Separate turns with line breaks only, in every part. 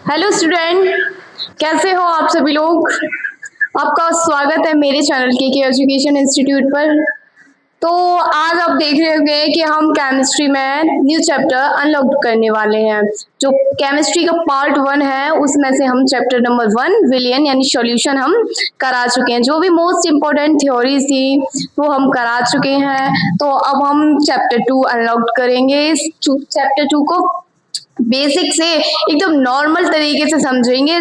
Hello student, कैसे हो आप सभी लोग। आपका स्वागत है मेरे चैनल के एजुकेशन इंस्टीट्यूट पर। तो आज आप देख रहे होंगे कि हम केमिस्ट्री में न्यू चैप्टर अनलॉक करने वाले हैं। जो केमिस्ट्री का पार्ट 1 है उसमें से हम चैप्टर नंबर 1 विलियन यानी सॉल्यूशन हम करा चुके हैं। जो भी मोस्ट इम्पोर्टेंट थ्योरीज थी वो हम करा चुके हैं। तो अब हम चैप्टर 2 अनलॉक करेंगे। इस चैप्टर 2 को बेसिक से एकदम नॉर्मल तरीके से समझेंगे।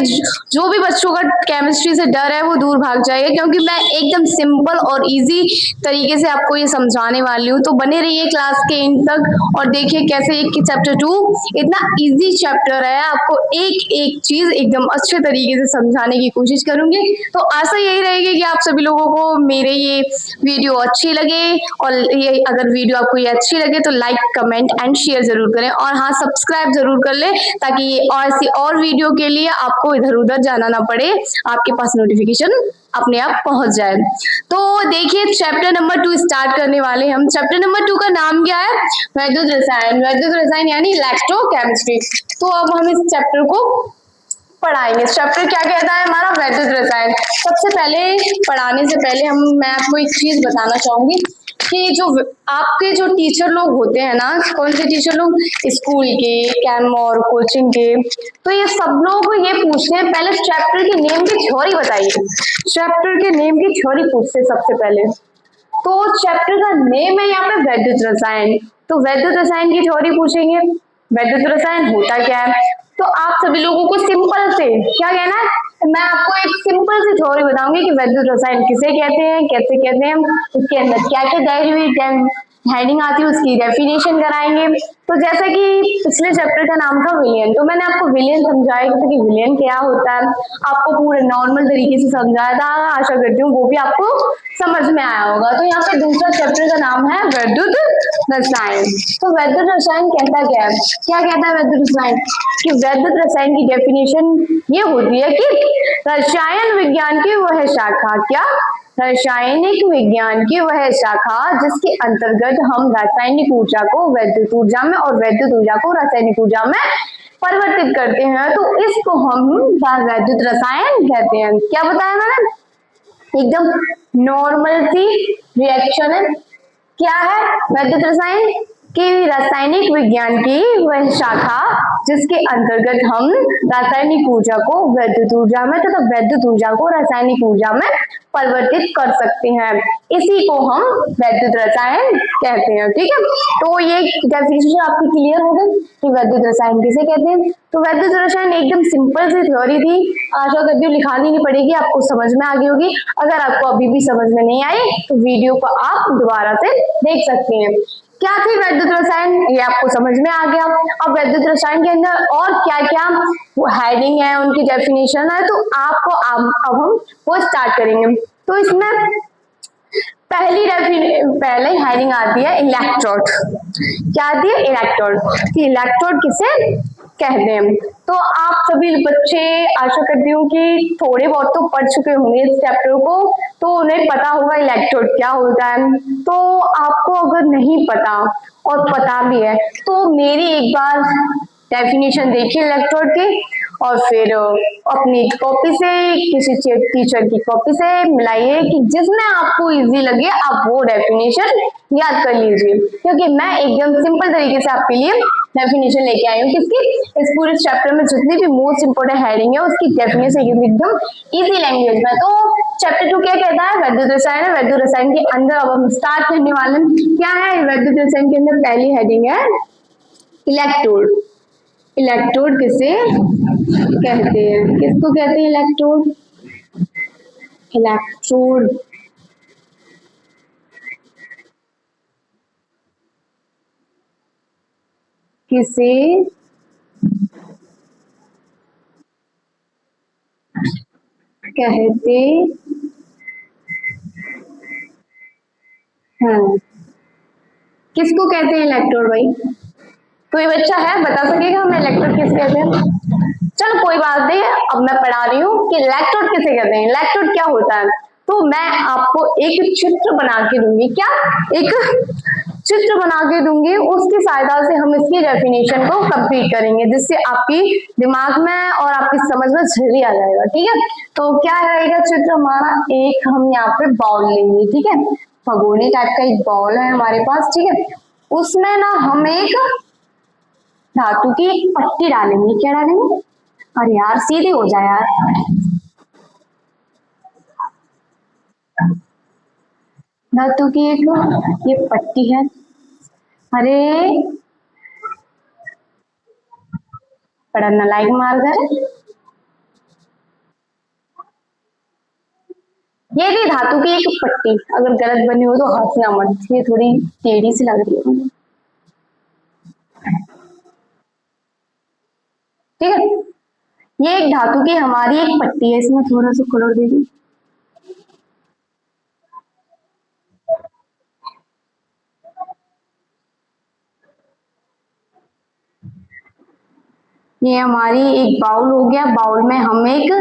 जो भी बच्चों का केमिस्ट्री से डर है वो दूर भाग जाएगा, क्योंकि मैं एकदम सिंपल और इजी तरीके से आपको ये समझाने वाली हूँ। तो बने रहिए क्लास के एंड तक और देखिए कैसे एक चैप्टर 2 इतना इजी चैप्टर है। आपको एक एक चीज एकदम अच्छे तरीके से समझाने की कोशिश करूंगी। तो आशा यही रहेगी कि आप सभी लोगों को मेरे ये वीडियो अच्छी लगे, और ये अगर वीडियो आपको ये अच्छी लगे तो लाइक कमेंट एंड शेयर जरूर करें, और हाँ सब्सक्राइब जरूर कर ले, ताकि ऐसी और वीडियो के लिए आपको इधर उधर जाना ना पड़े, आपके पास नोटिफिकेशन अपने आप पहुंच जाए। तो देखिए चैप्टर नंबर 2 स्टार्ट करने वाले हम। चैप्टर नंबर 2 का नाम क्या है? वैद्युत रसायन। वैद्युत रसायन यानी इलेक्ट्रोकेमिस्ट्री। तो अब हम इस चैप्टर को पढ़ाएंगे। चैप्टर क्या कहता है हमारा? वैद्युत रसायन। सबसे पहले पढ़ाने से पहले मैं आपको एक चीज बताना चाहूंगी कि जो आपके जो टीचर लोग होते हैं ना, कौन से टीचर लोग, स्कूल के, कैम और कोचिंग के, तो ये सब लोग ये पूछते हैं पहले चैप्टर के नेम की थ्योरी बताइए। चैप्टर के नेम की थ्योरी पूछते हैं सबसे पहले। तो चैप्टर का नेम है यहाँ पे वैद्युत रसायन। तो वैद्युत रसायन की थ्योरी पूछेंगे। वैद्युत रसायन होता क्या है? तो आप सभी लोगों को सिंपल से क्या कहना है, मैं आपको एक सिंपल सी थ्योरी बताऊंगी कि वैद्युत रसायन किसे कहते हैं, कैसे कहते हैं, उसके अंदर क्या क्या डेरिवेटिव हेडिंग आती है उसकी डेफिनेशन कराएंगे। तो जैसा कि पिछले चैप्टर का नाम था विलियन, तो मैंने आपको विलियन समझाया था कि विलियन क्या होता है, आपको पूरे नॉर्मल तरीके से समझाया था। आशा करती हूँ वो भी आपको समझ में आया होगा। तो यहाँ पे दूसरा चैप्टर का नाम है वैद्युत रसायन। तो वैद्युत रसायन कहता क्या है, क्या कहता है वैद्युत रसायन? कि वैद्युत रसायन की डेफिनेशन ये होती है कि रसायन विज्ञान की वह शाखा, क्या? रासायनिक विज्ञान की वह शाखा जिसके अंतर्गत हम रासायनिक ऊर्जा को वैद्युत ऊर्जा में और वैद्युत ऊर्जा को रासायनिक ऊर्जा में परिवर्तित करते हैं। तो इसको हम वैद्युत रसायन कहते हैं। क्या बताया मैंने? एकदम नॉर्मल सी रिएक्शन है। क्या है वैद्युत रसायन? कि रासायनिक विज्ञान की वह शाखा जिसके अंतर्गत हम रासायनिक ऊर्जा को वैद्युत ऊर्जा में तथा वैद्युत ऊर्जा को रासायनिक ऊर्जा में परिवर्तित कर सकते हैं, इसी को हम वैद्युत रसायन कहते हैं। ठीक है, तो ये डेफिनेशन आपकी क्लियर हो गई कि वैद्युत रसायन किसे कहते हैं। तो वैद्युत रसायन एकदम सिंपल सी थ्योरी थी। आशा करती हूँ लिखानी नहीं पड़ेगी, आपको समझ में आ गई होगी। अगर आपको अभी भी समझ में नहीं आई तो वीडियो को आप दोबारा से देख सकते हैं। क्या थी वैद्युत रसायन, ये आपको समझ में आ गया। अब वैद्युत रसायन के अंदर और क्या क्या हेडिंग है, उनकी डेफिनेशन है, तो आपको अब हम वो स्टार्ट करेंगे। तो इसमें पहले हेडिंग आती है इलेक्ट्रोड। क्या आती है? इलेक्ट्रोड। कि इलेक्ट्रोड किसे कहते हैं। तो आप सभी बच्चे आशा करती हूँ कि थोड़े बहुत तो पढ़ चुके होंगे इस चैप्टर को, तो उन्हें पता होगा इलेक्ट्रोड क्या होता है। तो आपको अगर नहीं पता और पता भी है तो मेरी एक बार डेफिनेशन देखिए इलेक्ट्रोड की, और फिर अपनी कॉपी से किसी टीचर की कॉपी से मिलाइए कि जिसमें आपको इजी लगे आप वो डेफिनेशन याद कर लीजिए, क्योंकि मैं एकदम सिंपल तरीके से आपके लिए डेफिनेशन लेके आई हूँ। किसकी? इस पूरे चैप्टर में जितनी भी मोस्ट इंपोर्टेंट हेडिंग है उसकी डेफिनेशन एकदम इजी लैंग्वेज में। तो चैप्टर 2 क्या कहता है? वैद्युत रसायन है। वैद्युत रसायन के अंदर अब हम स्टार्ट करने वाले हैं। क्या है वैद्युत रसायन के अंदर? पहली हेडिंग है इलेक्ट्रोड। इलेक्ट्रोड किसे कहते हैं? किसको कहते हैं इलेक्ट्रोड? इलेक्ट्रोड किसे कहते हैं? किसको कहते हैं इलेक्ट्रोड? भाई कोई बच्चा है बता सकेगा हमें इलेक्ट्रोड किसे कहते हैं? चलो कोई बात नहीं, अब मैं पढ़ा रही हूँ कि इलेक्ट्रोड किसे कहते हैं, इलेक्ट्रोड क्या होता है। तो मैं आपको एक चित्र बना के दूंगी। क्या? एक चित्र बना के दूंगी, उसकी सहायता से हम इसकी डेफिनेशन को कंप्लीट करेंगे, जिससे आपकी दिमाग में और आपकी समझ में जल्दी आ जाएगा। ठीक है, तो क्या रहेगा चित्र हमारा, एक हम यहाँ पे बाउल लेंगे। ठीक है, भगोनी टाइप का एक बाउल है हमारे पास। ठीक है, उसमें ना हम एक धातु की एक पट्टी डालेंगे। क्या डालेंगे? अरे यार सीधी हो जाए यार। धातु की एक ये पट्टी है। अरे बड़ा नालायक मार्गर है। ये भी धातु की एक पट्टी, अगर गलत बनी हो तो हंसना मत, ये थोड़ी टेढ़ी सी लग रही है। ठीक है, ये एक धातु की हमारी एक पट्टी है, इसमें थोड़ा सा कलर दे दी। ये हमारी एक बाउल हो गया, बाउल में हम एक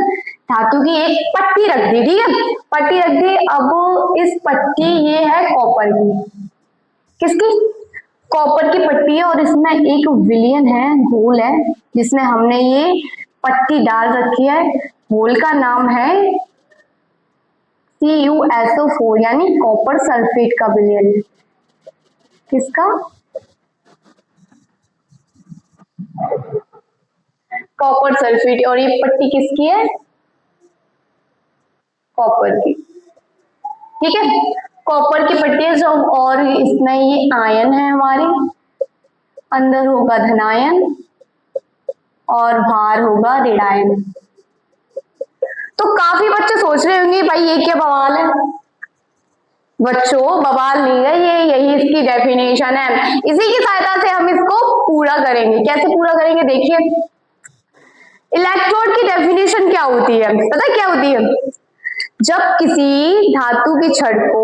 धातु की एक पट्टी रख दी। ठीक है, पट्टी रख दी। अब इस पट्टी, ये है कॉपर की, किसकी? कॉपर की पट्टी है, और इसमें एक विलियन है, होल है, जिसमें हमने ये पट्टी डाल रखी है। होल का नाम है CuSO4, यानी कॉपर सल्फेट का विलियन। किसका? Copper sulphate. और ये पट्टी किसकी है? कॉपर की। ठीक है, कॉपर की पट्टी है जो, और इसमें ये आयन है हमारे, अंदर होगा धनायन और बाहर होगा ऋणायन। तो काफी बच्चे सोच रहे होंगे भाई ये क्या बवाल है। बच्चों बवाल नहीं है ये, यही इसकी डेफिनेशन है। इसी की सहायता से हम इसको पूरा करेंगे। कैसे पूरा करेंगे? देखिए, इलेक्ट्रोड की डेफिनेशन क्या होती है, पता है क्या होती है? जब किसी धातु की छड़ को,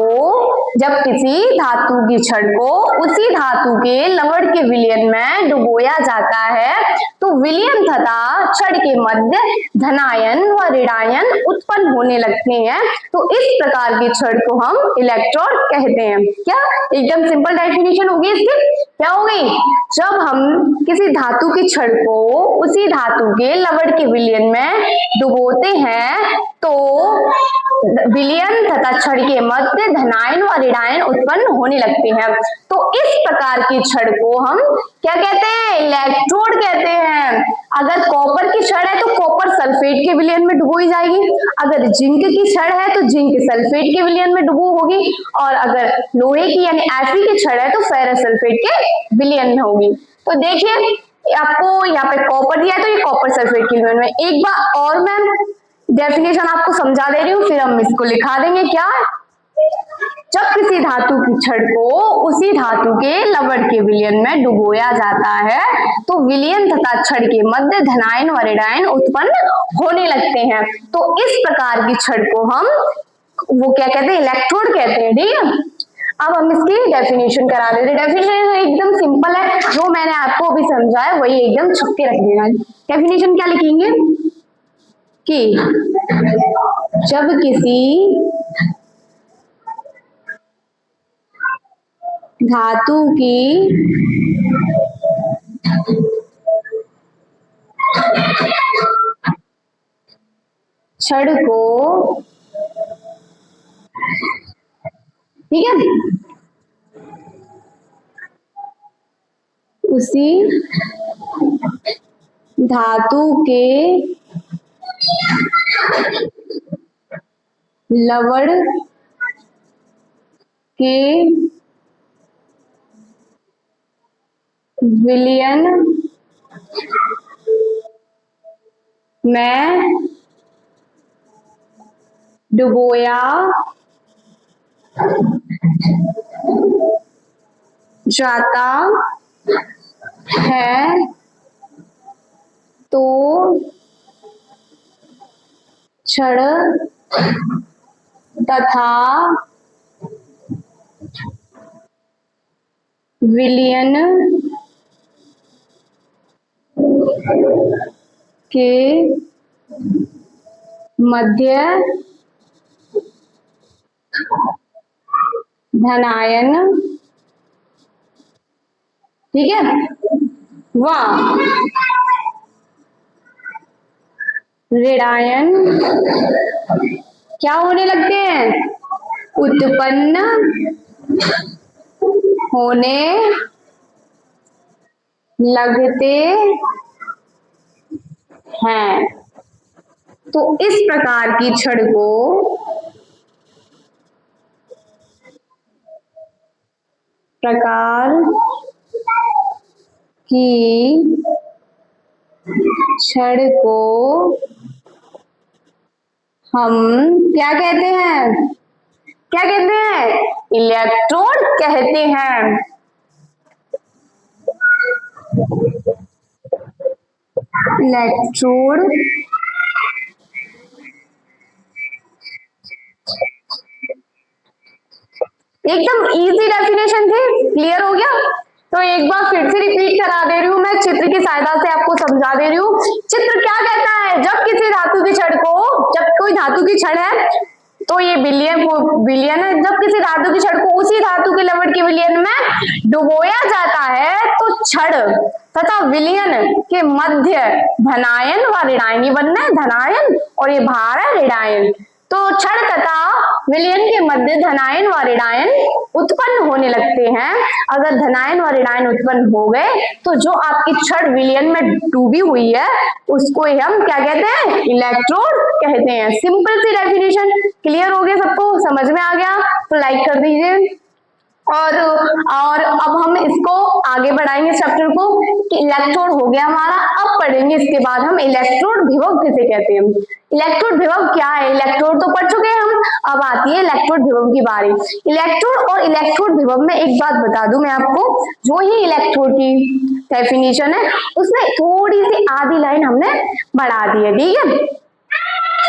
जब किसी धातु की छड़ को उसी धातु के लवण के विलयन में डुबोया जाता है, तो विलयन तथा छड़ के मध्य धनायन व ऋणायन उत्पन्न होने लगते हैं। तो इस प्रकार की छड़ को हम इलेक्ट्रोड कहते हैं। क्या? एकदम सिंपल डेफिनेशन होगी इसकी। क्या हो गई? जब हम किसी धातु की छड़ को उसी धातु के लवण के विलयन में डुबोते हैं, तो विलयन तथा छड़ के मध्य धनायन व ऋणायन उत्पन्न होने लगते हैं। तो इस प्रकार की छड़ को हम क्या कहते हैं? इलेक्ट्रोड कहते हैं। अगर कॉपर की छड़ है तो कॉपर सल्फेट के विलयन में डुबोई जाएगी, अगर जिंक की छड़ है तो जिंक सल्फेट के विलयन में डुबो होगी, और अगर लोहे की यानी Fe की छड़ है तो फेरस सल्फेट के विलयन में होगी। तो देखिए, आपको यहाँ पे कॉपर दिया है तो ये कॉपर सल्फेट के विलयन में। एक बार और मैं डेफिनेशन आपको समझा दे रही हूँ, फिर हम इसको लिखा देंगे। क्या? जब किसी धातु की छड़ को उसी धातु के लवण के विलयन में डुबोया जाता है, तो विलयन तथा छड़ के मध्य धनायन व ऋणायन उत्पन्न होने लगते हैं। तो इस प्रकार की छड़ को हम वो क्या कहते हैं? इलेक्ट्रोड कहते हैं। ठीक है, अब हम इसकी डेफिनेशन करा देते हैं। डेफिनेशन एकदम सिंपल है, जो मैंने आपको अभी समझाया वही एकदम छप के रख देना। डेफिनेशन क्या लिखेंगे कि जब किसी धातु की छड़ को, ठीक है, उसी धातु के लवण के विलयन में डुबोया जाता है, तो छड़ तथा विलयन के मध्य धनायन ठीक है, वाह, ऋणायन क्या होने लगते हैं, उत्पन्न होने लगते हैं। तो इस प्रकार की छड़ को प्रकार की छड़ को हम क्या कहते हैं, क्या कहते हैं, इलेक्ट्रोड कहते हैं। इलेक्ट्रोड एकदम इजी डेफिनेशन थी, क्लियर हो गया। तो एक बार फिर से रिपीट करा दे रही हूँ मैं, चित्र की सहायता से आपको समझा दे रही हूँ। चित्र क्या कहता है, जब किसी धातु की छड़ को, जब कोई धातु की छड़ है तो ये विलयन विलयन है, जब किसी धातु की छड़ को उसी धातु के लवण के विलयन में डुबोया जाता है तो छड़ तथा विलयन के मध्य धनायन व ऋणायन बनना है, धनायन और ये भार है ऋणायन। तो छड़ तथा विलयन के मध्य धनायन व ऋणायन उत्पन्न होने लगते हैं। अगर धनायन व ऋणायन उत्पन्न हो गए तो जो आपकी छड़ विलयन में डूबी हुई है उसको हम क्या कहते हैं, इलेक्ट्रोड कहते हैं। सिंपल सी डेफिनेशन, क्लियर हो गया, सबको समझ में आ गया तो लाइक कर दीजिए। और अब हम इसको आगे बढ़ाएंगे चैप्टर को कि इलेक्ट्रोड हो गया हमारा। अब पढ़ेंगे इसके बाद हम इलेक्ट्रोड विभव किसे कहते हैं। इलेक्ट्रोड विभव क्या है, इलेक्ट्रोड तो पढ़ चुके हैं हम, अब आती है इलेक्ट्रोड विभव की बारी। इलेक्ट्रोड और इलेक्ट्रोड विभव में एक बात बता दूं मैं आपको, जो ही इलेक्ट्रोड की डेफिनेशन है उसमें थोड़ी सी आधी लाइन हमने बढ़ा दी है, ठीक है,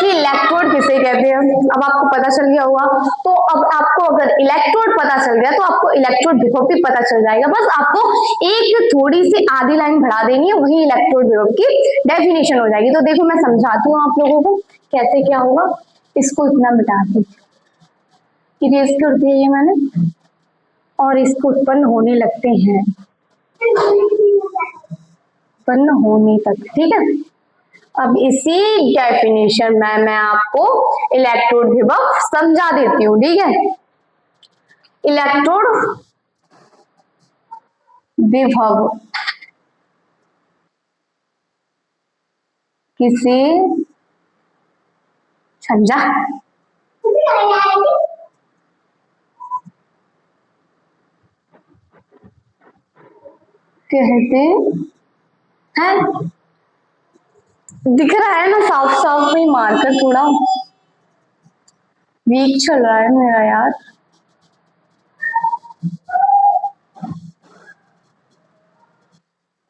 कि इलेक्ट्रोड किसे कहते हैं। अब आपको पता चल गया होगा, तो अब आपको अगर इलेक्ट्रोड पता चल गया तो आपको इलेक्ट्रोड विभव भी पता चल जाएगा। बस आपको एक थोड़ी सी आधी लाइन बढ़ा देनी है, वही इलेक्ट्रोड विभव की डेफिनेशन हो जाएगी। तो देखो मैं समझाती हूँ आप लोगों को कैसे क्या होगा। इसको इतना मिटा दो, इरेज कर दिया ये मैंने, और इसको उत्पन्न होने लगते हैं, उत्पन्न होने तक, ठीक है। अब इसी डेफिनेशन में मैं आपको इलेक्ट्रोड विभव समझा देती हूँ, ठीक है। इलेक्ट्रोड विभव किसे समझा, कहते हैं, दिख रहा है ना साफ साफ में, मार्कर थोड़ा वीक चल रहा है मेरा यार।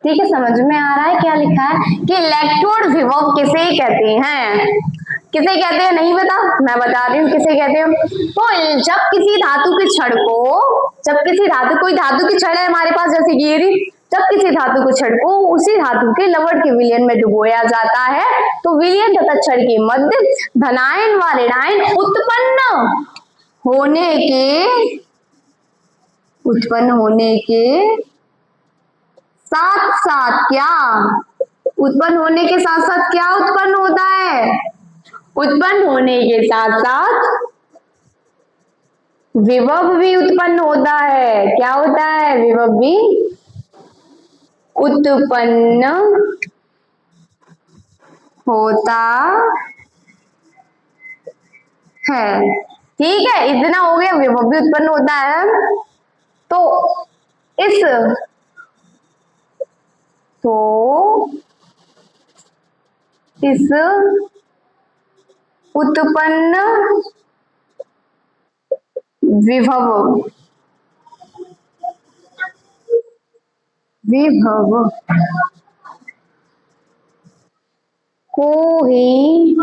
ठीक है, समझ में आ रहा है क्या लिखा है कि इलेक्ट्रोड विभव किसे कहते हैं, किसे कहते हैं नहीं पता, मैं बता रही हूँ किसे कहते हैं। तो जब किसी धातु की छड़ को, जब किसी धातु, कोई धातु की छड़ है हमारे पास जैसे कि ये, जब किसी धातु को छड़ को उसी धातु के लवण के विलयन में डुबोया जाता है तो विलयन तथा छड़ के मध्य धनायन व ऋणायन उत्पन्न होने के साथ साथ क्या, उत्पन्न होने के साथ साथ क्या उत्पन्न होता है, उत्पन्न होने के साथ साथ विभव भी उत्पन्न होता है। क्या होता है, विभव भी उत्पन्न होता है, ठीक है, इतना हो गया, विभव भी उत्पन्न होता है। तो इस उत्पन्न विभव को ही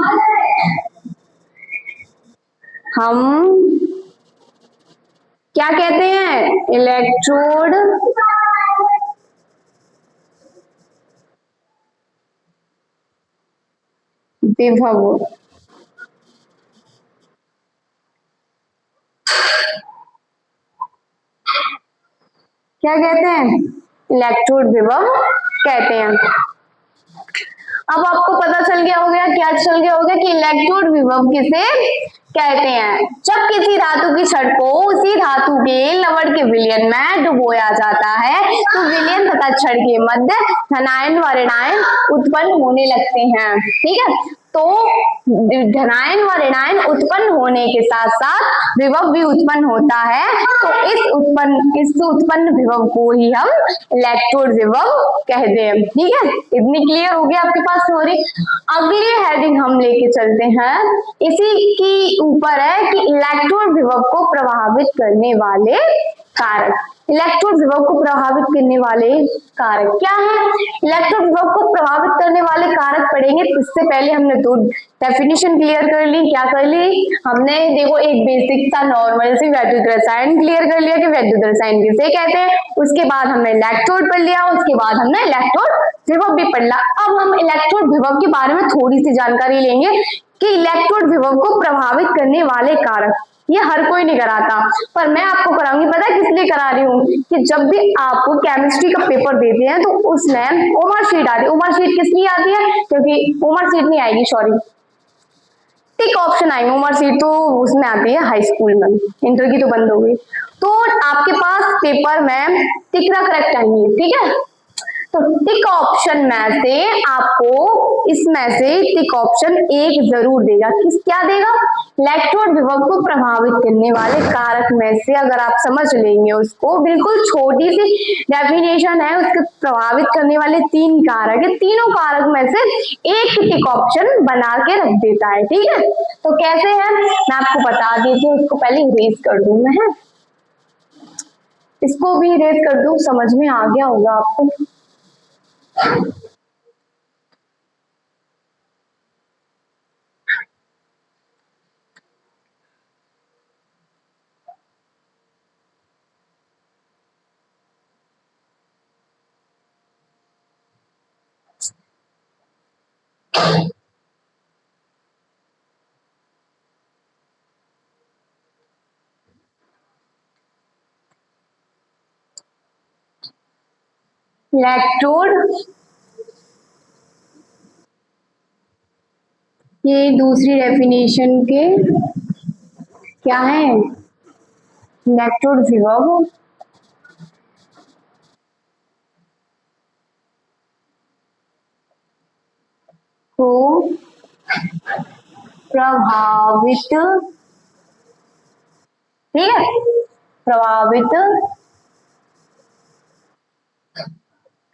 हम क्या कहते हैं, इलेक्ट्रोड विभव क्या कहते हैं, इलेक्ट्रोड विभव कहते हैं। अब आपको पता चल गया होगा, क्या चल गया होगा कि इलेक्ट्रोड विभव किसे कहते हैं। जब किसी धातु की छड़ को उसी धातु के लवण के विलयन में डुबोया जाता है तो विलयन तथा छड़ के मध्य धनायन व ऋणायन उत्पन्न होने लगते हैं। ठीक है, तो धनायन व ऋणायन उत्पन्न होने के साथ साथ विभव भी उत्पन्न होता है। तो इस उत्पन्न विभव को ही हम इलेक्ट्रोड विभव कहते हैं। ठीक है, इतनी क्लियर हो गया आपके पास थ्योरी। अगली हेडिंग हम लेके चलते हैं, इसी की ऊपर है कि इलेक्ट्रोड विभव को प्रभावित करने वाले कारक। इलेक्ट्रोड विभव को प्रभावित करने वाले कारक क्या है? इलेक्ट्रोड विभव को प्रभावित करने वाले कारक पढ़ेंगे। इससे पहले हमने दो डेफिनेशन क्लियर कर ली। क्या कर ली हमने? देखो, एक बेसिक सा नॉर्मल सी वैद्युत रसायन क्लियर कर लिया कि वैद्युत रसायन किसे कहते हैं। उसके बाद हमने इलेक्ट्रोड पढ़ लिया, उसके बाद हमने इलेक्ट्रोड विभव भी पढ़ लिया। अब हम इलेक्ट्रोड विभव के बारे में थोड़ी सी जानकारी लेंगे कि इलेक्ट्रोड विभव को प्रभावित करने वाले कारक, ये हर कोई नहीं कराता, पर मैं आपको कराऊंगी। पता है किस लिए करा रही हूँ? कि जब भी आप केमिस्ट्री का पेपर देते हैं तो उसमें ओमर शीट आती है। ओमर शीट किस लिए आती है? क्योंकि ओमर शीट नहीं आएगी, सॉरी, टिक ऑप्शन आएंगे। ओमर शीट तो उसमें आती है हाई स्कूल में, इंटर की तो बंद हो गई। तो आपके पास पेपर में टिक रख आएंगे। ठीक है, तो टिक ऑप्शन में से आपको इसमें से टिक ऑप्शन एक जरूर देगा। किस क्या देगा? इलेक्ट्रोड विभव को प्रभावित करने वाले कारक में से अगर आप समझ लेंगे उसको, बिल्कुल छोटी सी डेफिनेशन है, उसके प्रभावित करने वाले 3 कारक है, तीनों कारक में से एक टिक ऑप्शन बना के रख देता है। ठीक है, तो कैसे है मैं आपको बता देती हूँ। इसको पहले इरेज कर दूं मैं, इसको भी इरेज कर दूं, समझ में आ गया होगा आपको। इलेक्ट्रोड, ये दूसरी डेफिनेशन के क्या है? इलेक्ट्रोड विभव को प्रभावित, ठीक है, प्रभावित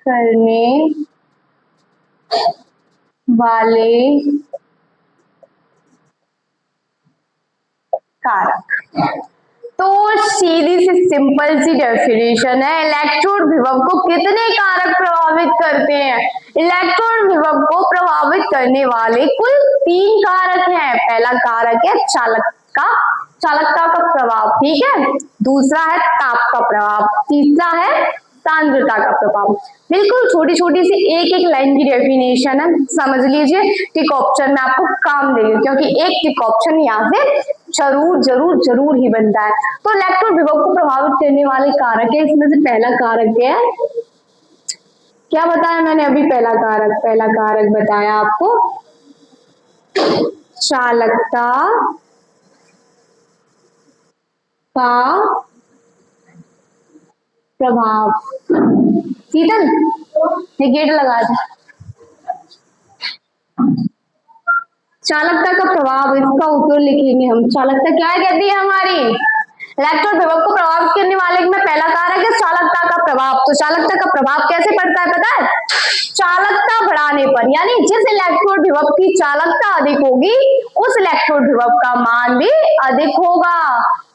करने वाले कारक। तो सीधी सी सिंपल सी डेफिनेशन है, इलेक्ट्रोड विभव को कितने कारक प्रभावित करते हैं? इलेक्ट्रोड विभव को प्रभावित करने वाले कुल 3 कारक हैं। पहला कारक है चालकता का प्रभाव, ठीक है, दूसरा है ताप का प्रभाव, तीसरा है सांद्रता का प्रभाव। बिल्कुल छोटी छोटी सी एक एक लाइन की डेफिनेशन है, समझ लीजिए। टिक ऑप्शन में आपको काम देंगे क्योंकि एक टिक ऑप्शन यहाँ से जरूर जरूर जरूर ही बनता है। तो इलेक्ट्रोड विभव को प्रभावित करने वाले कारक है, इसमें से पहला कारक है, क्या बताया मैंने अभी? पहला कारक बताया आपको चालकता का प्रभाव। शीतल, ये गेट लगा दे। चालकता का प्रभाव, इसका उत्तर लिखेंगे हम। चालकता क्या कहती है हमारी? इलेक्ट्रोड विभव को प्रभावित करने वाले में पहला कारक है चालकता का प्रभाव। तो चालकता का प्रभाव कैसे पड़ता है पता है? चालकता बढ़ाने पर, यानी जिस इलेक्ट्रोड विभव की चालकता अधिक होगी उस इलेक्ट्रोड विभव का मान भी अधिक होगा।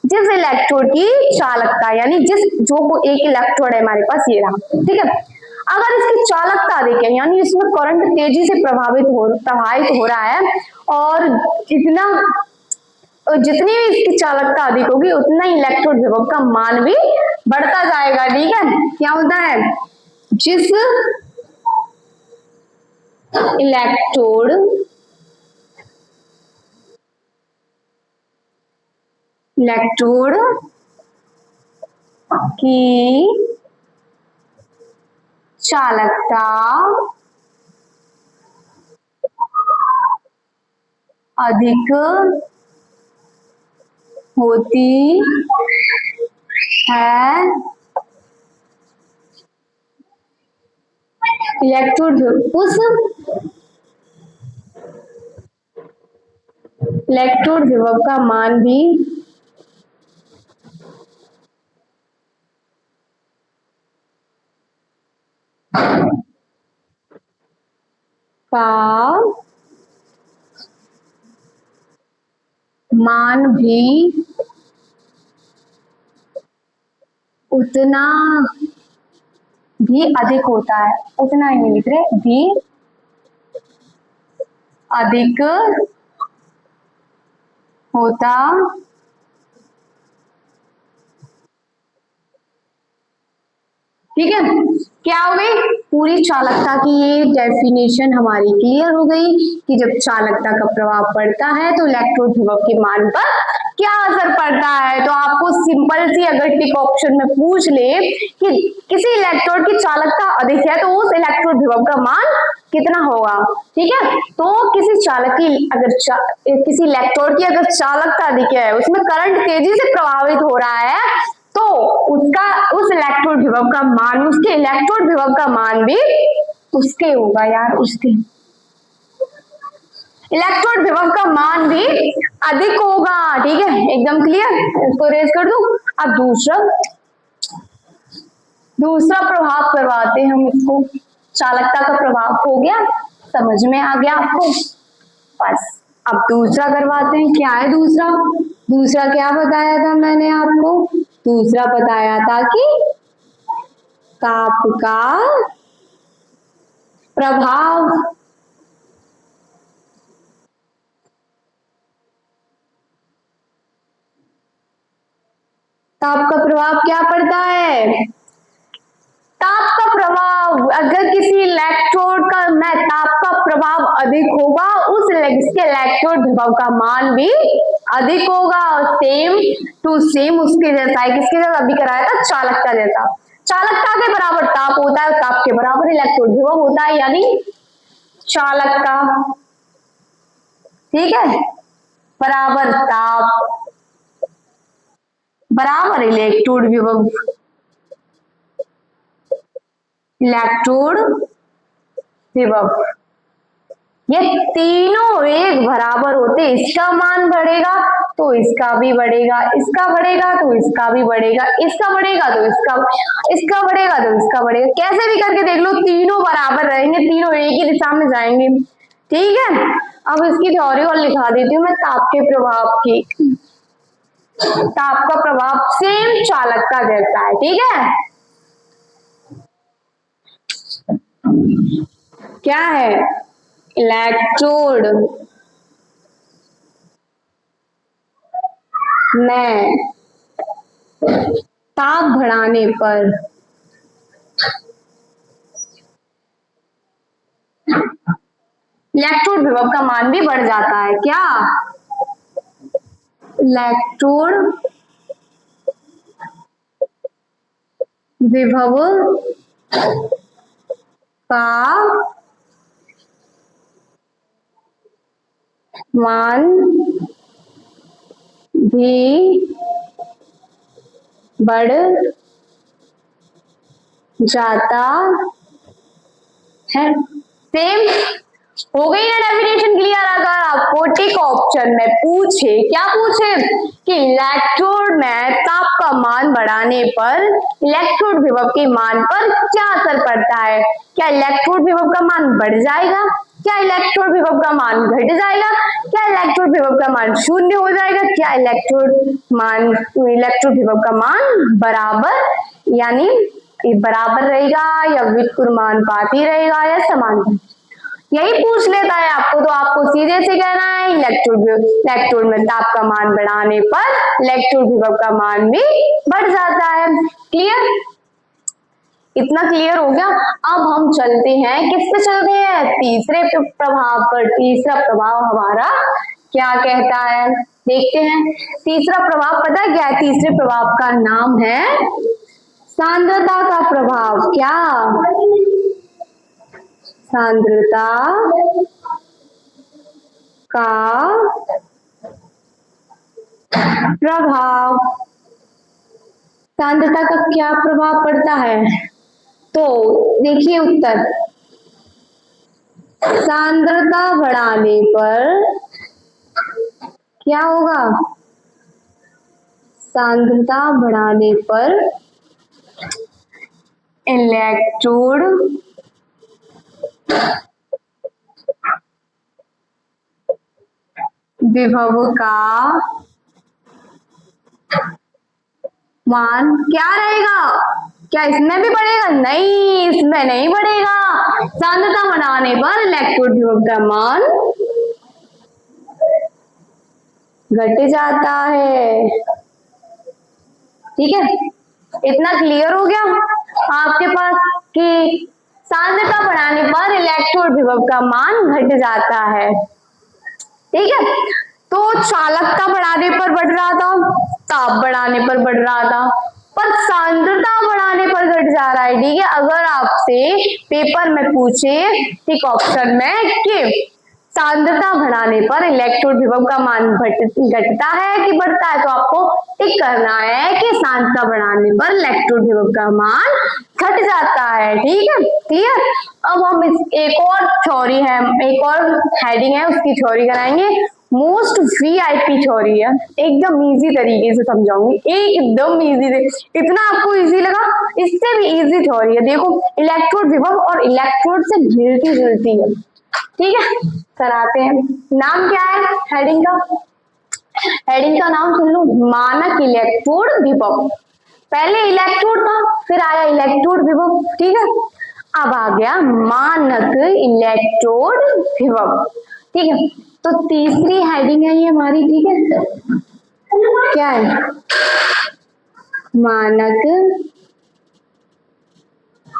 जिस इलेक्ट्रोड की चालकता, यानी जो एक इलेक्ट्रोड है हमारे पास, ये रहा, ठीक है, अगर इसकी चालकता अधिक है, यानी इसमें करंट तेजी से प्रवाहित हो रहा है, और जितनी भी इसकी चालकता अधिक होगी उतना ही इलेक्ट्रोड विभव का मान भी बढ़ता जाएगा। ठीक है, क्या होता है? जिस इलेक्ट्रोड की चालकता अधिक होती है। इलेक्ट्रोड उस इलेक्ट्रोड विभव का मान भी उतना भी अधिक होता है। उतना ही नहीं लिख रहे, भी अधिक होता ठीक है। क्या हो गई, पूरी चालकता की ये डेफिनेशन हमारी क्लियर हो गई कि जब चालकता का प्रभाव पड़ता है तो इलेक्ट्रोड विभव के मान पर क्या असर पड़ता है। तो आपको सिंपल सी अगर टिक ऑप्शन में पूछ ले कि किसी इलेक्ट्रोड की चालकता अधिक है तो उस इलेक्ट्रोड विभव का मान कितना होगा, ठीक है। तो किसी चालक की अगर किसी इलेक्ट्रोड की अगर चालकता अधिक है, उसमें करंट तेजी से प्रभावित हो रहा है, तो उसका उस इलेक्ट्रोड विभव का मान, उसके इलेक्ट्रोड विभव का मान भी उसके होगा यार, उसके इलेक्ट्रोड विभव का मान भी अधिक होगा, ठीक है। एकदम क्लियर, इसको रेज कर दूं। अब दूसरा प्रभाव करवाते हैं हम इसको। चालकता का प्रभाव हो गया, समझ में आ गया आपको, बस अब दूसरा करवाते हैं। क्या है दूसरा क्या बताया था मैंने आपको? दूसरा बताया था कि ताप का प्रभाव, ताप का प्रभाव क्या पड़ता है? ताप का प्रभाव, अगर किसी इलेक्ट्रोड का ताप का प्रभाव अधिक होगा, इसके इलेक्ट्रोड विभव का मान भी अधिक होगा। सेम टू सेम उसके जैसा है, किसके जैसा अभी कराया था? चालकता जैसा। चालकता के बराबर ताप होता है, ताप के बराबर इलेक्ट्रोड विभव होता है, यानी चालकता, ठीक है, बराबर ताप बराबर इलेक्ट्रोड विभव। इलेक्ट्रोड विभव ये तीनों एक बराबर होते, इसका मान बढ़ेगा तो इसका भी बढ़ेगा, इसका बढ़ेगा तो इसका भी बढ़ेगा, इसका बढ़ेगा तो इसका बढ़ेगा तो इसका बढ़ेगा। कैसे भी करके देख लो, तीनों बराबर रहेंगे, तीनों एक ही दिशा में जाएंगे, ठीक है। अब इसकी थ्योरी और लिखा देती हूँ मैं, ताप के प्रभाव की। ताप का प्रभाव सेम चालकता जैसा है, ठीक है। क्या है? इलेक्ट्रोड में ताप बढ़ाने पर इलेक्ट्रोड विभव का मान भी बढ़ जाता है। क्या? इलेक्ट्रोड विभव का मान भी बढ़ जाता है। सेम हो गई ना डेफिनेशन क्लियर। अगर आपको टिक ऑप्शन में पूछे, क्या पूछे कि इलेक्ट्रोड में ताप का मान बढ़ाने पर इलेक्ट्रोड विभव के मान पर क्या असर पड़ता है, क्या इलेक्ट्रोड विभव का मान बढ़ जाएगा, क्या इलेक्ट्रोड विभव का मान घट जाएगा, क्या इलेक्ट्रोड विभव का मान शून्य हो जाएगा, क्या इलेक्ट्रोड विभव का मान बराबर यानी बराबर रहेगा या व्युत्क्रमानुपाती रहेगा या समान, यही पूछ लेता है आपको। तो आपको सीधे से कहना है इलेक्ट्रोड में ताप का मान बढ़ाने पर इलेक्ट्रोड विभव का मान भी बढ़ जाता है। क्लियर? इतना क्लियर हो गया। अब हम चलते हैं, किस पे चलते हैं? तीसरे प्रभाव पर। तीसरा प्रभाव हमारा क्या कहता है, देखते हैं। तीसरा प्रभाव पता है क्या है? तीसरे प्रभाव का नाम है सांद्रता का प्रभाव। क्या? सांद्रता का प्रभाव, सांद्रता का क्या प्रभाव पड़ता है? तो देखिए उत्तर, सांद्रता बढ़ाने पर क्या होगा? सांद्रता बढ़ाने पर इलेक्ट्रोड विभव का मान क्या रहेगा? क्या इसमें भी बढ़ेगा? नहीं, इसमें नहीं बढ़ेगा। सांद्रता बढ़ाने पर इलेक्ट्रोड विभव का मान घट जाता है। ठीक है, इतना क्लियर हो गया आपके पास कि सांद्रता बढ़ाने पर इलेक्ट्रोड विभव का मान घट जाता है। ठीक है, तो चालकता बढ़ाने पर बढ़ रहा था, ताप बढ़ाने पर बढ़ रहा था, पर सांद्रता बढ़ाने पर घट जा रहा है। ठीक है, अगर आपसे पेपर में पूछे ठीक ऑप्शन में कि सांद्रता बढ़ाने पर इलेक्ट्रोड विभव का मान घटता है कि बढ़ता है, तो आपको टिक करना है कि सांद्रता बढ़ाने पर इलेक्ट्रोड विभव का मान घट जाता है। ठीक है, क्लियर। अब हम एक और थ्योरी है, एक और हेडिंग है, उसकी थ्योरी कराएंगे। मोस्ट वीआईपी थ्योरी है, एकदम इजी तरीके से समझाऊंगी, एकदम इजी से। इतना आपको इजी लगा, इससे भी इजी थ्योरी है। देखो, इलेक्ट्रोड विभव और इलेक्ट्रोड से मिलती जुलती है। ठीक है, कराते हैं। नाम क्या है हेडिंग का? हेडिंग का नाम सुन लो, मानक इलेक्ट्रोड विभव। पहले इलेक्ट्रोड था, फिर आया इलेक्ट्रोड विभव। ठीक है, अब आ गया मानक इलेक्ट्रोड विभव। ठीक है, तो तीसरी हेडिंग है ये हमारी। ठीक है, क्या है? मानक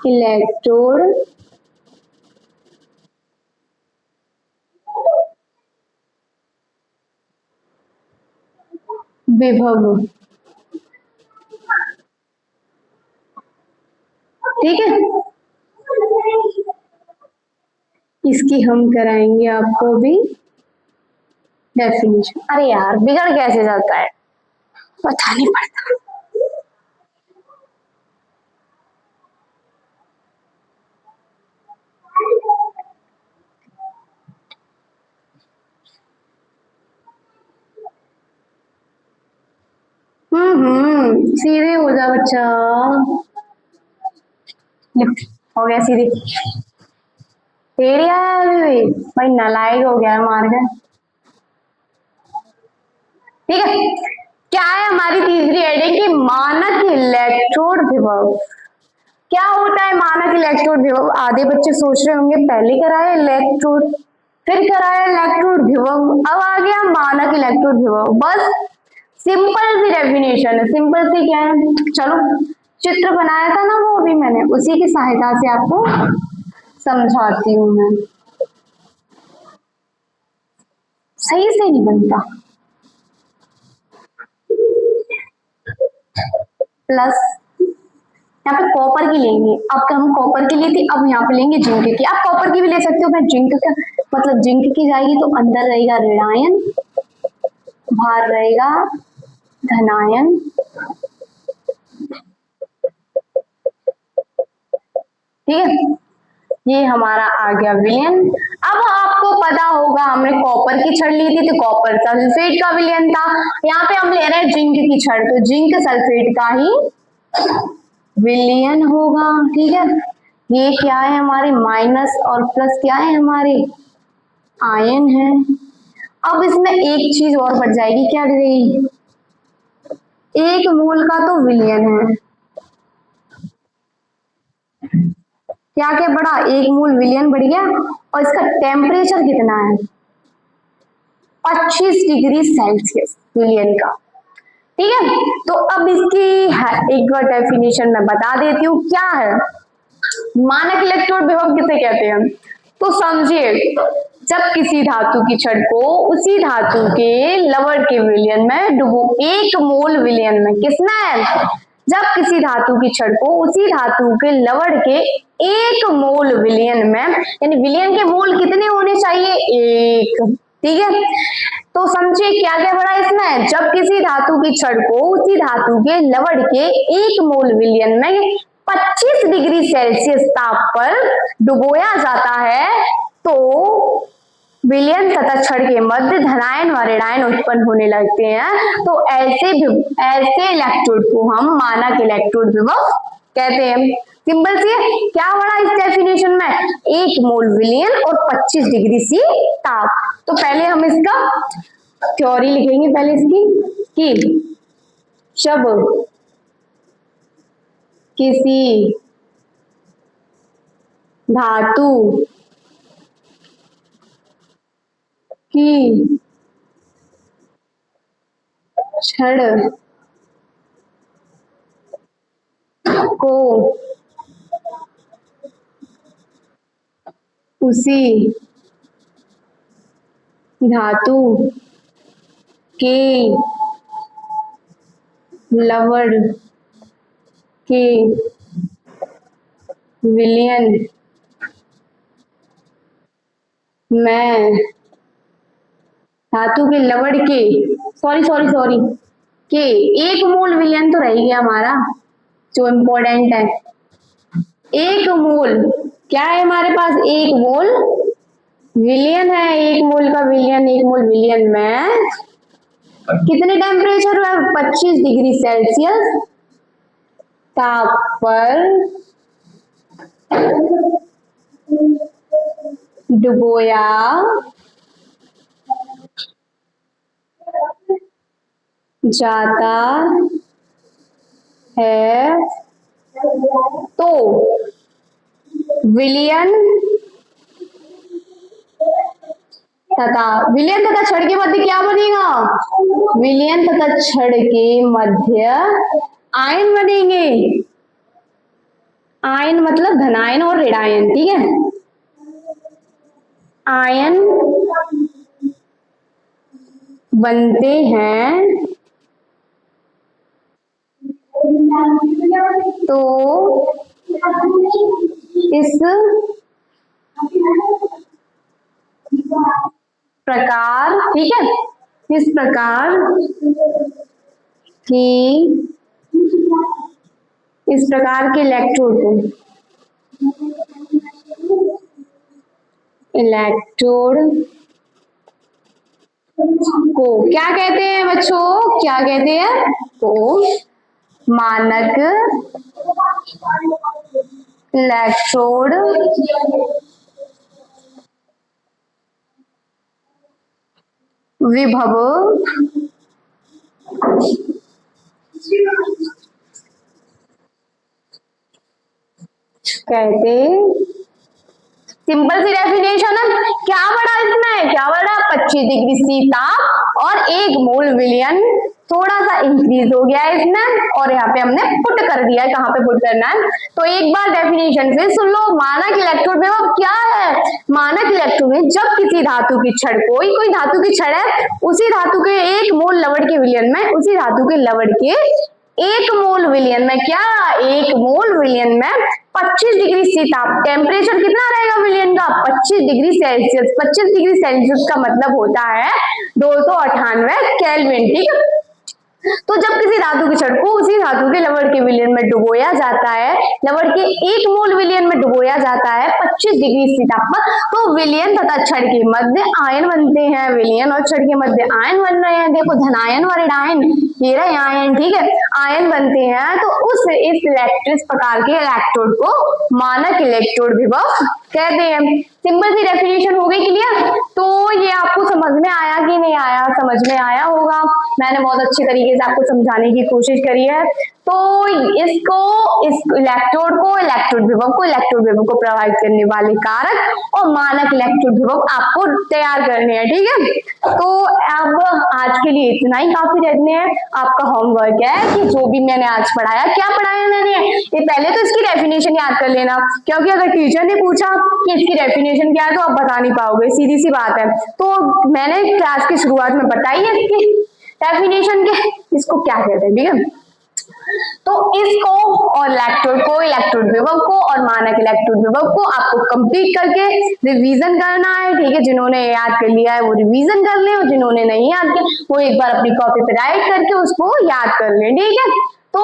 इलेक्ट्रोड विभव। ठीक है, इसकी हम कराएंगे आपको भी डेफिनेशन। अरे यार, बिगड़ कैसे जाता है पता नहीं पड़ता। सीधे हो जा बच्चा। हो गया सीधे। तेरी आया अभी भाई, नालायक हो गया मार के। ठीक है, क्या है हमारी तीसरी हेडिंग की? मानक इलेक्ट्रोड विभव। क्या होता है मानक इलेक्ट्रोड विभव? आधे बच्चे सोच रहे होंगे पहले कराया इलेक्ट्रोड, फिर कराया इलेक्ट्रोड विभव, अब आ गया मानक इलेक्ट्रोड विभव। बस सिंपल सी डेफिनेशन है। सिंपल सी क्या है, चलो चित्र बनाया था ना वो अभी मैंने, उसी की सहायता से आपको समझाती हूँ मैं। सही से नहीं बनता। प्लस यहाँ पे कॉपर की लेंगे, अब हम कॉपर की ली थी, अब यहाँ पे लेंगे जिंक की। आप कॉपर की भी ले सकते हो, मैं जिंक का मतलब जिंक की जाएगी तो अंदर रहेगा ऋणायन, बाहर रहेगा धनायन। ठीक है, ये हमारा आ गया विलयन। अब आपको पता होगा हमने कॉपर की छड़ ली थी तो कॉपर सल्फेट का विलयन था। यहाँ पे हम ले रहे हैं जिंक की छड़, तो जिंक सल्फेट का ही विलयन होगा। ठीक है, ये क्या है हमारे माइनस और प्लस क्या है हमारे आयन है। अब इसमें एक चीज और बढ़ जाएगी, क्या रहेगी? एक मोल का तो विलयन है, क्या क्या बढ़ा? एक मोल विलयन बढ़ गया, और इसका टेम्परेचर कितना है? 25 डिग्री सेल्सियस विलयन का। ठीक है, तो अब इसकी एक बार डेफिनेशन मैं बता देती हूँ क्या है। मानक इलेक्ट्रोड विभव किसे कहते हैं? तो समझिए, जब किसी धातु की छड़ को उसी धातु के लवण के विलयन में डुबो, एक मोल विलयन में किसमें? जब किसी धातु की छड़ को उसी धातु के लवण के 1 मोल विलयन में, यानी विलयन के मोल कितने होने चाहिए? 1, ठीक है। तो समझिए क्या क्या पड़ा इसमें, जब किसी धातु की छड़ को उसी धातु के लवण के 1 मोल विलयन में 25 डिग्री सेल्सियस ताप पर डुबोया जाता है तो विलयन तथा छड़ के मध्य धनायन व ऋणायन उत्पन्न होने लगते हैं। तो ऐसे इलेक्ट्रोड को हम मानक इलेक्ट्रोड विभव कहते हैं। सिंपल सी है, क्या पढ़ा इस डेफिनेशन में? 1 मोल विलयन और 25 डिग्री सी ताप। तो पहले हम इसका थ्योरी लिखेंगे पहले इसकी, कि जब किसी धातु की छड़ को उसी धातु के लवण के विलयन में धातु के लवण के सॉरी के 1 मोल विलयन तो रह गया हमारा, जो इम्पोर्टेंट है। 1 मोल क्या है हमारे पास? 1 मोल विलयन है। 1 मोल का विलयन, 1 मोल विलयन में कितने टेम्परेचर है? 25 डिग्री सेल्सियस ताप पर डुबोया जाता है तो विलयन तथा छड़ के मध्य क्या बनेगा? विलयन तथा छड़ के मध्य आयन बनेंगे। आयन मतलब धनायन और ऋणायन, ठीक है। आयन बनते हैं तो इस प्रकार, ठीक है, इस प्रकार के इलेक्ट्रोड को क्या कहते हैं बच्चों? क्या कहते हैं? को मानक इलेक्ट्रोड विभव कहते। सिंपल सी डेफिनेशन है। क्या बड़ा इसमें? क्या बड़ा? 25 डिग्री सी ताप और 1 मोल विलयन थोड़ा सा इंक्रीज हो गया है इसमें, और यहाँ पे हमने पुट कर दिया है। कहाँ पे पुट करना है? तो एक बार डेफिनेशन से सुन लो। मानक इलेक्ट्रोड विभव क्या है? मानक इलेक्ट्रोड में जब किसी धातु की छड़, कोई धातु की छड़ है, उसी धातु के 1 मोल लवण के विलयन में, उसी धातु के लवण के 1 मोल विलयन में, क्या? 1 मोल विलयन में 25 डिग्री सी ताप, टेम्परेचर कितना रहेगा विलयन का? 25 डिग्री सेल्सियस। 25 डिग्री सेल्सियस का मतलब होता है 298 केल्विन, ठीक है। तो जब किसी धातु की छड़ को उसी धातु के लवण के विलयन में डुबोया जाता है, लवण के 1 मोल विलयन में डुबोया जाता है 25 डिग्री सी ताप पर, तो विलयन तथा छड़ के मध्य आयन बनते हैं। विलयन और छड़ के मध्य आयन बन रहे हैं। देखो धनायन और ऋणायन, ये रहे आयन, ठीक है, आयन बनते हैं। तो इस प्रकार के इलेक्ट्रोड को मानक इलेक्ट्रोड विभव कहते हैं। सिंपल सी डेफिनेशन हो गई क्लियर? तो ये आपको समझ में आया कि नहीं आया? समझ में आया होगा। मैंने बहुत अच्छे तरीके से आपको समझाने की कोशिश करी है। तो इस इलेक्ट्रोड विभव को प्रभावित करने वाले कारक और मानक इलेक्ट्रोड विभव आपको तैयार करने हैं, ठीक है। तो अब आज के लिए इतना ही काफी रहने हैं। आपका होमवर्क है कि जो भी मैंने आज पढ़ाया, क्या पढ़ाया मैंने, ये पहले तो इसकी डेफिनेशन याद कर लेना, क्योंकि अगर टीचर ने पूछा कि इसकी डेफिनेशन क्या है तो आप बता नहीं पाओगे, सीधी सी बात है। तो मैंने क्लास की शुरुआत में बताई है इसकी डेफिनेशन के, इसको क्या कहते हैं, ठीक है। तो इसको और इलेक्ट्रोड विभव को और मानक इलेक्ट्रोड विभव को आपको कंप्लीट करके रिवीजन करना है, ठीक है। जिन्होंने याद कर लिया है वो रिवीजन कर ले, और जिन्होंने नहीं याद किया वो एक बार अपनी कॉपी पे राइट करके उसको याद कर ले, ठीक है। तो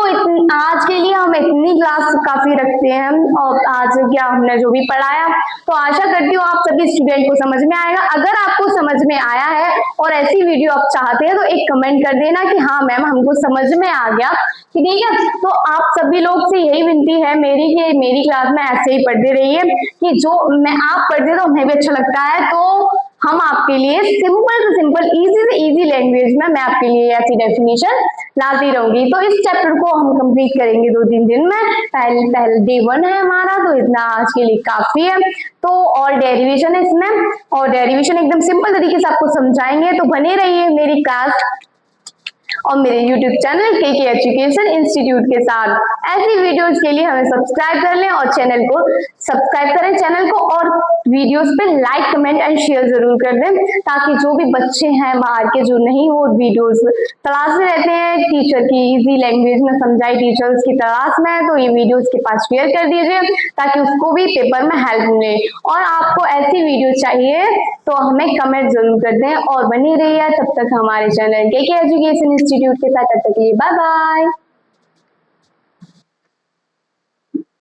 आज के लिए हम इतनी क्लास काफी रखते हैं, और आज क्या हमने जो भी पढ़ाया, तो आशा करती हूँ आप सभी स्टूडेंट को समझ में आएगा। अगर आपको समझ में आया है और ऐसी वीडियो आप चाहते हैं तो एक कमेंट कर देना कि हाँ मैम हमको समझ में आ गया, ठीक है। तो आप सभी लोग से यही विनती है मेरी कि मेरी क्लास में ऐसे ही पढ़ते रहिए, कि जो मैं आप पढ़ते तो हमें भी अच्छा लगता है, तो हम आपके लिए सिंपल से सिंपल, इजी से इजी लैंग्वेज में मैं आपके लिए ऐसी डेफिनेशन लाती रहूंगी। तो इस चैप्टर को हम कंप्लीट करेंगे 2-3 दिन में। पहले डे 1 है हमारा, तो इतना आज के लिए काफी है। तो और डेरिवेशन है इसमें, और डेरिवेशन एकदम सिंपल तरीके से आपको समझाएंगे, तो बने रहिए मेरी क्लास और मेरे YouTube channel KK education institute के साथ। ऐसी वीडियोस के लिए हमें सब्सक्राइब कर लें और चैनल को सब्सक्राइब करें चैनल को, और वीडियोस पे लाइक कमेंट एंड शेयर जरूर कर दें, ताकि जो भी बच्चे हैं बाहर के जो नहीं हो वीडियोस तलाशते रहते हैं टीचर की इजी लैंग्वेज में समझाई टीचर्स की तलाश में, तो ये वीडियोस के पास शेयर कर दीजिए ताकि उसको भी पेपर में हेल्प मिले। और आपको ऐसी वीडियो चाहिए तो हमें कमेंट जरूर कर दें, और बनी रहिए तब तक हमारे चैनल केके एजुकेशन इंस्टीट्यूट के साथ। तब तक के लिए बाय बाय।